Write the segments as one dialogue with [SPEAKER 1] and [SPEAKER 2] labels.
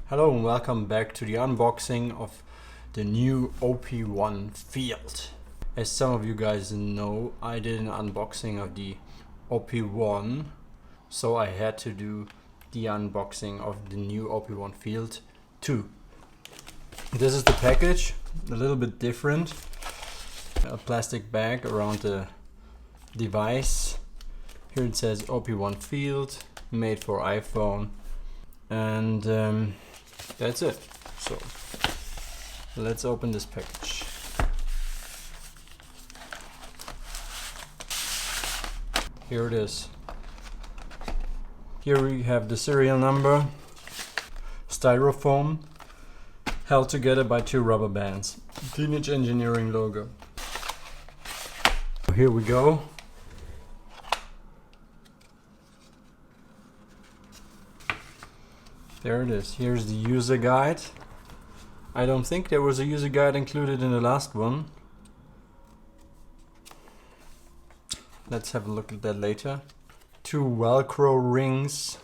[SPEAKER 1] Hello and welcome back to the unboxing of the new OP-1 Field. As some of you guys know, I did an unboxing of the OP-1, so I had to do the unboxing of the new OP-1 Field too. This is the package, a little bit different. A plastic bag around the device. Here it says OP-1 Field, made for iPhone, and that's it. So let's open this package. Here it is. Here we have the serial number, styrofoam, held together by two rubber bands. Teenage Engineering logo. Here we go. There it is. Here's the user guide. I don't think there was a user guide included in the last one. Let's have a look at that later. Two Velcro rings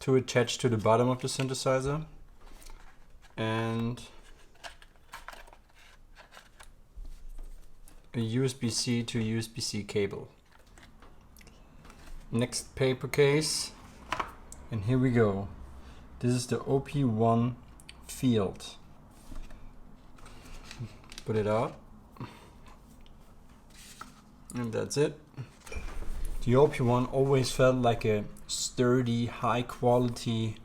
[SPEAKER 1] to attach to the bottom of the synthesizer. And a USB-C to USB-C cable. Next paper case. And here we go. This is the OP-1 Field. Put it out. And that's it. The OP-1 always felt like a sturdy, high quality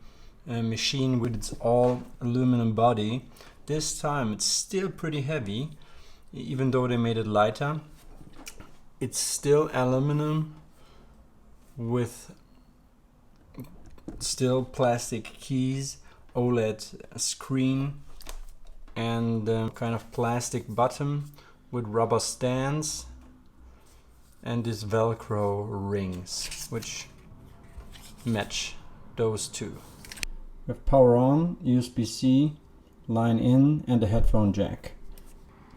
[SPEAKER 1] machine with its all aluminum body. This time it's still pretty heavy, even though they made it lighter. It's still aluminum with still plastic keys, OLED screen, and kind of plastic bottom with rubber stands, and these Velcro rings which match those two. We have power on, USB-C, line in, and a headphone jack.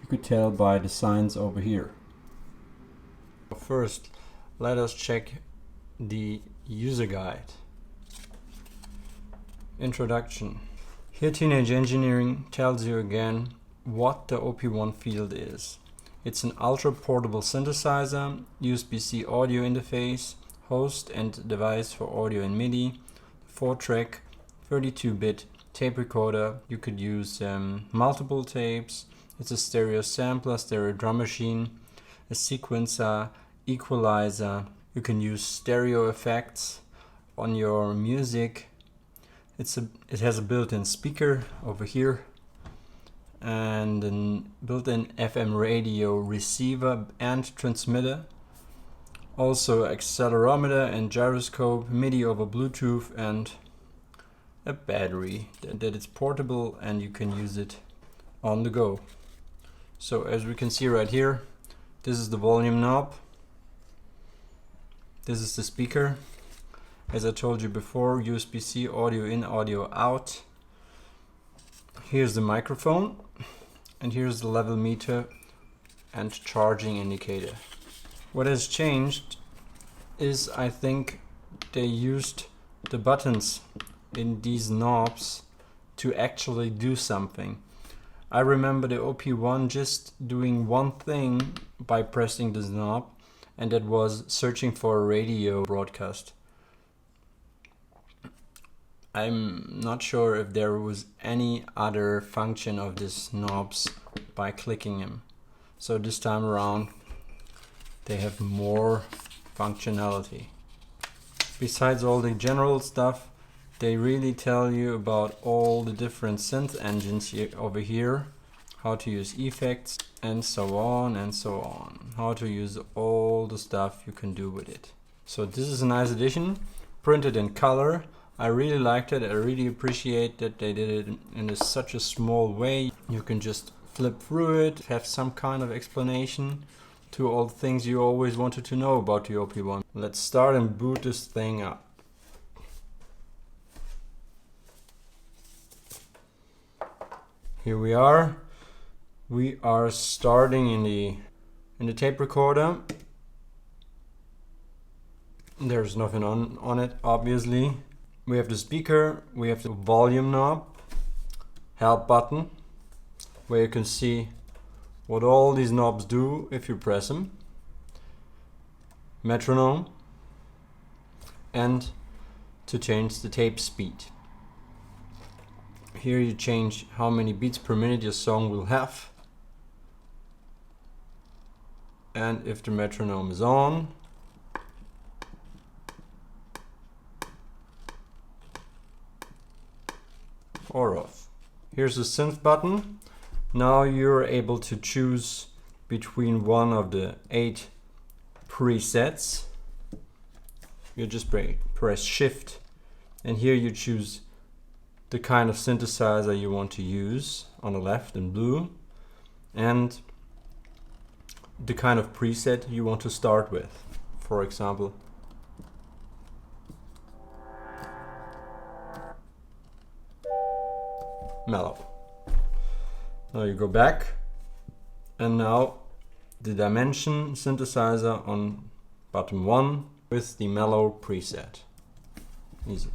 [SPEAKER 1] You could tell by the signs over here. First, let us check the user guide. Introduction. Here Teenage Engineering tells you again what the OP-1 Field is. It's an ultra portable synthesizer, USB-C audio interface, host and device for audio and MIDI, 4-track, 32-bit tape recorder. You could use multiple tapes. It's a stereo sampler, stereo drum machine, a sequencer, equalizer. You can use stereo effects on your music. It has a built-in speaker over here and a built-in FM radio receiver and transmitter. Also accelerometer and gyroscope, MIDI over Bluetooth, and a battery that it's portable and you can use it on the go. So as we can see right here, this is the volume knob. This is the speaker. As I told you before, USB-C audio in, audio out. Here's the microphone, and here's the level meter and charging indicator. What has changed is, I think, they used the buttons in these knobs to actually do something. I remember the OP-1 just doing one thing by pressing this knob, and that was searching for a radio broadcast. I'm not sure if there was any other function of these knobs by clicking them. So this time around they have more functionality. Besides all the general stuff, they really tell you about all the different synth engines over here, how to use effects, and so on and so on. How to use all the stuff you can do with it. So this is a nice edition, printed in color. I really liked it. I really appreciate that they did it in such a small way. You can just flip through it, have some kind of explanation to all the things you always wanted to know about the OP-1. Let's start and boot this thing up. Here we are. We are starting in the tape recorder. There's nothing on it, obviously. We have the speaker, we have the volume knob, help button where you can see what all these knobs do if you press them, metronome, and to change the tape speed. Here you change how many beats per minute your song will have, and if the metronome is on, or off. Here's the synth button. Now you're able to choose between one of the 8 presets. You just press shift, and here you choose the kind of synthesizer you want to use on the left in blue, and the kind of preset you want to start with. For example, mellow. Now you go back, and now the dimension synthesizer on bottom 1 with the mellow preset. Easy.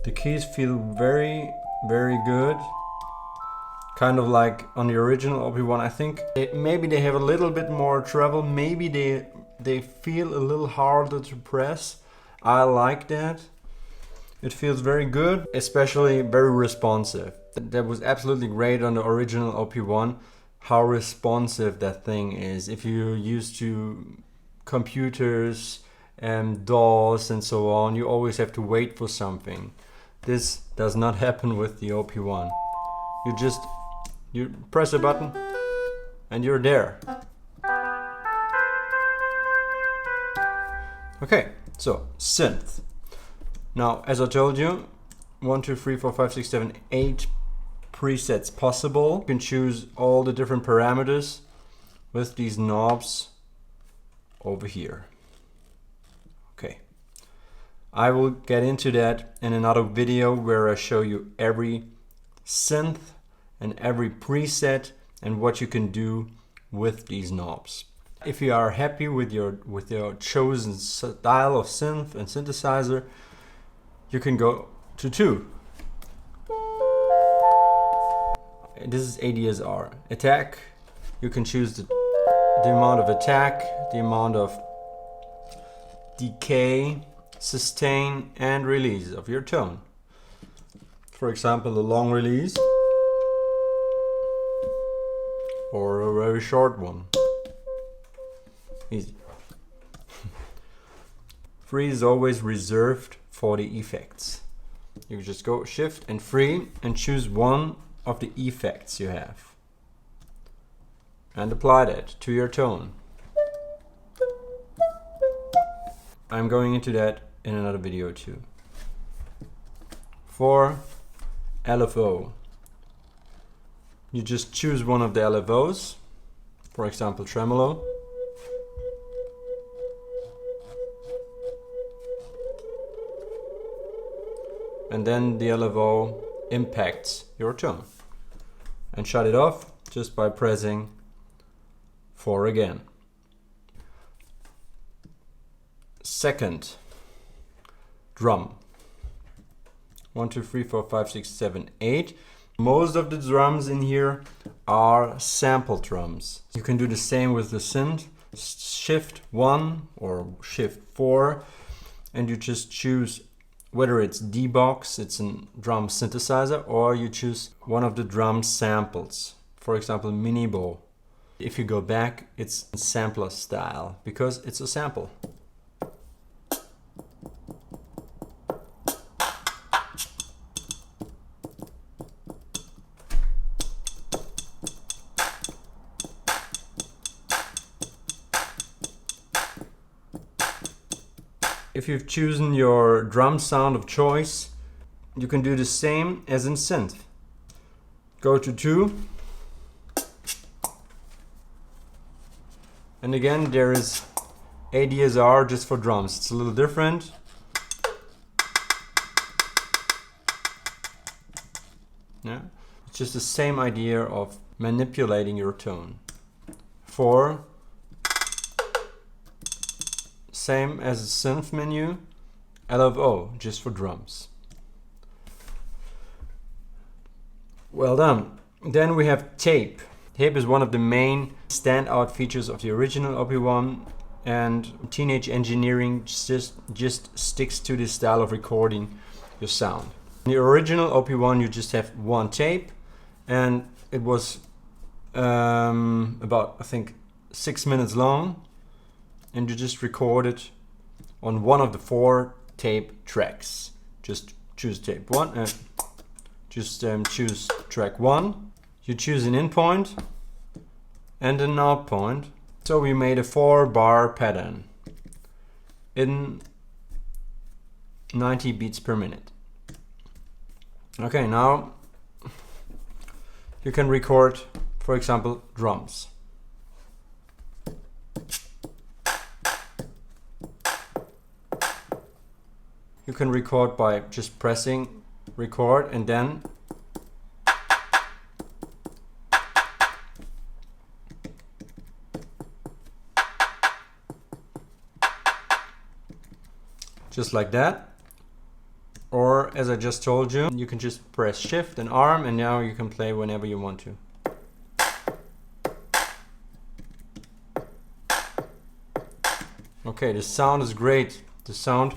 [SPEAKER 1] The keys feel very, very good. Kind of like on the original OP-1. I think maybe they have a little bit more treble. Maybe they feel a little harder to press. I like that. It feels very good, especially very responsive. That was absolutely great on the original OP-1, how responsive that thing is. If you're used to computers and DAWs and so on, you always have to wait for something. This does not happen with the OP-1. You press a button and you're there. Okay, so synth. Now, as I told you, 1, 2, 3, 4, 5, 6, 7, 8 presets possible. You can choose all the different parameters with these knobs over here. Okay. I will get into that in another video where I show you every synth and every preset and what you can do with these knobs. If you are happy with your chosen style of synth and synthesizer, you can go to 2. This is ADSR. Attack, you can choose the amount of attack, the amount of decay, sustain and release of your tone. For example, a long release or a very short one. Easy. 3 is always reserved for the effects. You just go shift and 3 and choose one of the effects you have and apply that to your tone. I'm going into that in another video too. For LFO, you just choose one of the LFOs, for example tremolo, and then the LFO impacts your tone, and shut it off just by pressing 4 again. Second, drum. 1, 2, 3, 4, 5, 6, 7, 8. Most of the drums in here are sample drums. You can do the same with the synth. Shift 1 or shift 4, and you just choose whether it's D-Box, it's a drum synthesizer, or you choose one of the drum samples. For example, mini bow. If you go back, it's sampler style because it's a sample. If you've chosen your drum sound of choice, you can do the same as in synth. Go to 2. And again, there is ADSR just for drums. It's a little different. Yeah, it's just the same idea of manipulating your tone. 4. same as the synth menu. LFO, just for drums. Well done. Then we have tape. Tape is one of the main standout features of the original OP-1, and Teenage Engineering just sticks to this style of recording your sound. In the original OP-1 you just have one tape, and it was about, I think, 6 minutes long, and you just record it on one of the 4 tape tracks. Just choose tape 1 and just choose track 1. You choose an in point and an out point. So we made a 4-bar pattern in 90 beats per minute. Okay, now you can record, for example, drums. You can record by just pressing record and then just like that. Or as I just told you, you can just press shift and arm, and now you can play whenever you want to. Okay, the sound is great. The sound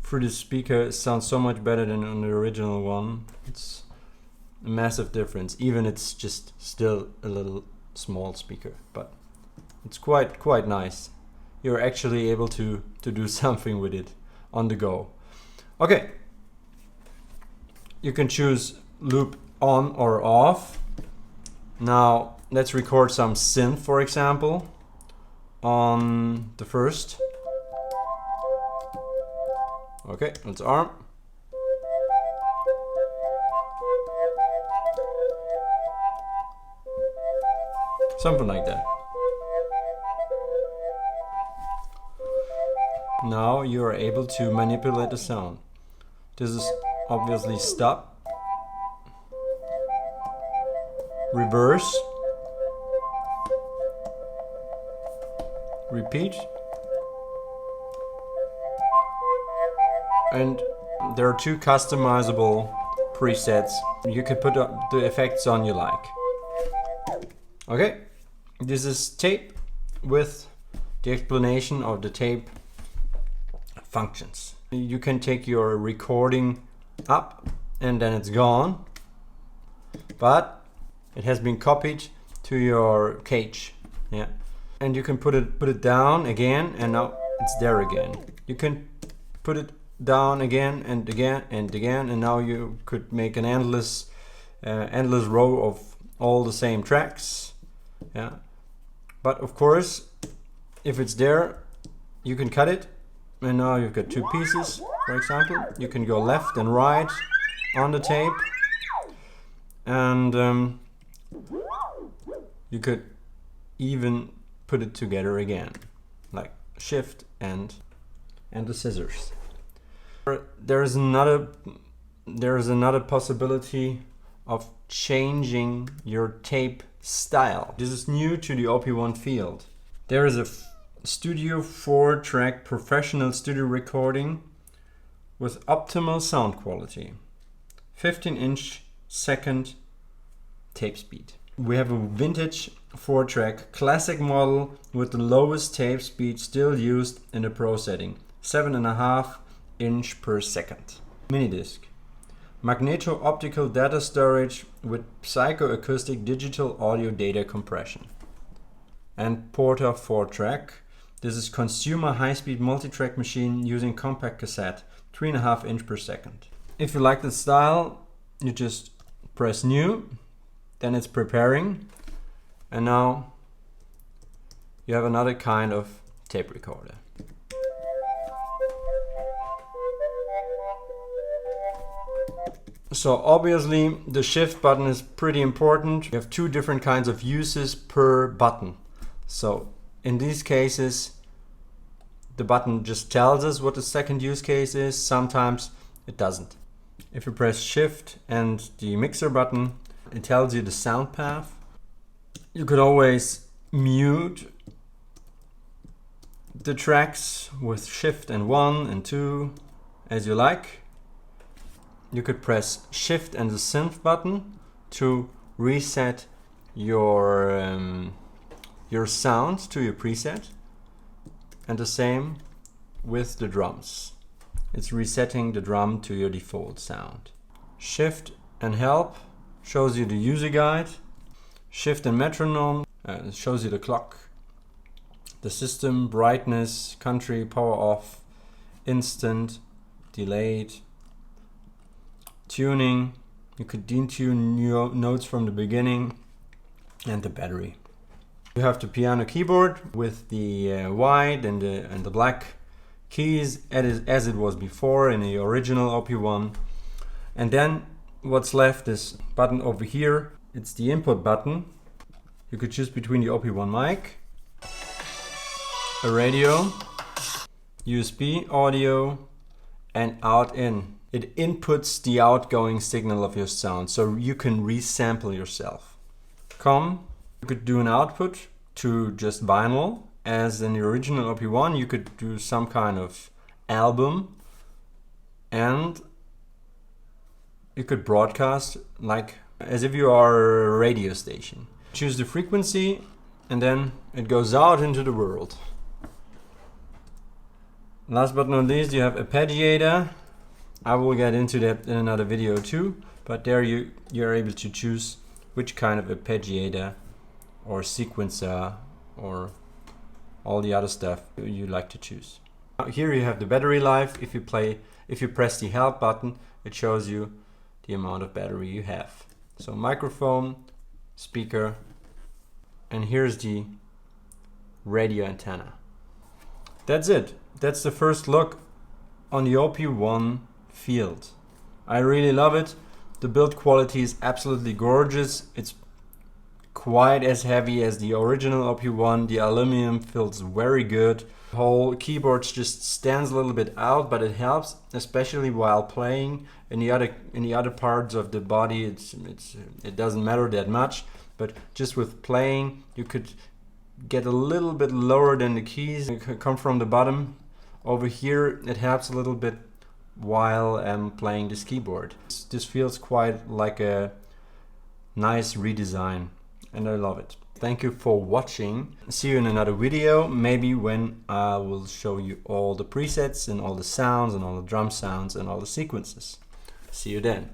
[SPEAKER 1] through the speaker sounds so much better than on the original one. It's a massive difference. Even it's just still a little small speaker, but it's quite nice. You're actually able to do something with it on the go. Okay, you can choose loop on or off. Now let's record some synth, for example, on the first. Okay, let's arm. Something like that. Now you are able to manipulate the sound. This is obviously stop, reverse, repeat, and there are 2 customizable presets. You can put the effects on you like. Okay, this is tape with the explanation of the tape functions. You can take your recording up and then it's gone, but it has been copied to your cage. Yeah, and you can put it down again, and now it's there again. You can put it down again and again and again, and now you could make an endless row of all the same tracks. Yeah, but of course, if it's there, you can cut it. And now you've got 2 pieces, for example. You can go left and right on the tape, and you could even put it together again, like shift and the scissors. There is another possibility of changing your tape style. This is new to the OP-1 field. There is a Studio 4-track professional studio recording with optimal sound quality, 15-inch second tape speed. We have a vintage 4-track classic model with the lowest tape speed still used in the Pro setting, 7.5 inch per second. Minidisc, magneto-optical data storage with psychoacoustic digital audio data compression. And Porta 4-track. This is consumer high-speed multi-track machine using compact cassette, 3.5 inch per second. If you like the style, you just press new, then it's preparing, and now you have another kind of tape recorder. So obviously the shift button is pretty important. You have 2 different kinds of uses per button. So in these cases, the button just tells us what the second use case is. Sometimes it doesn't. If you press shift and the mixer button, it tells you the sound path. You could always mute the tracks with Shift and 1 and 2 as you like. You could press Shift and the Synth button to reset your sound to your preset, and the same with the drums. It's resetting the drum to your default sound. Shift and Help shows you the user guide. Shift and Metronome shows you the clock, the system, brightness, country, power off, instant, delayed, tuning. You could detune your notes from the beginning, and the battery. You have the piano keyboard with the white and the black keys as it was before in the original OP-1. And then what's left is button over here. It's the input button. You could choose between the OP-1 mic, a radio, USB audio, and out-in. It inputs the outgoing signal of your sound, so you can resample yourself. You could do an output to just vinyl. As in the original OP-1, you could do some kind of album, and you could broadcast like as if you are a radio station. Choose the frequency, and then it goes out into the world. Last but not least, you have arpeggiator. I will get into that in another video too, but there you're able to choose which kind of arpeggiator or sequencer or all the other stuff you like to choose. Here you have the battery life. If you press the Help button, it shows you the amount of battery you have. So microphone, speaker, and here's the radio antenna. That's it. That's the first look on the OP-1 Field. I really love it. The build quality is absolutely gorgeous. It's quite as heavy as the original OP-1. The aluminum feels very good. The whole keyboard just stands a little bit out, but it helps, especially while playing. In the other parts of the body, it doesn't matter that much. But just with playing, you could get a little bit lower than the keys. You could come from the bottom. Over here, it helps a little bit while playing this keyboard. This feels quite like a nice redesign, and I love it. Thank you for watching. See you in another video, maybe when I will show you all the presets and all the sounds and all the drum sounds and all the sequences. See you then.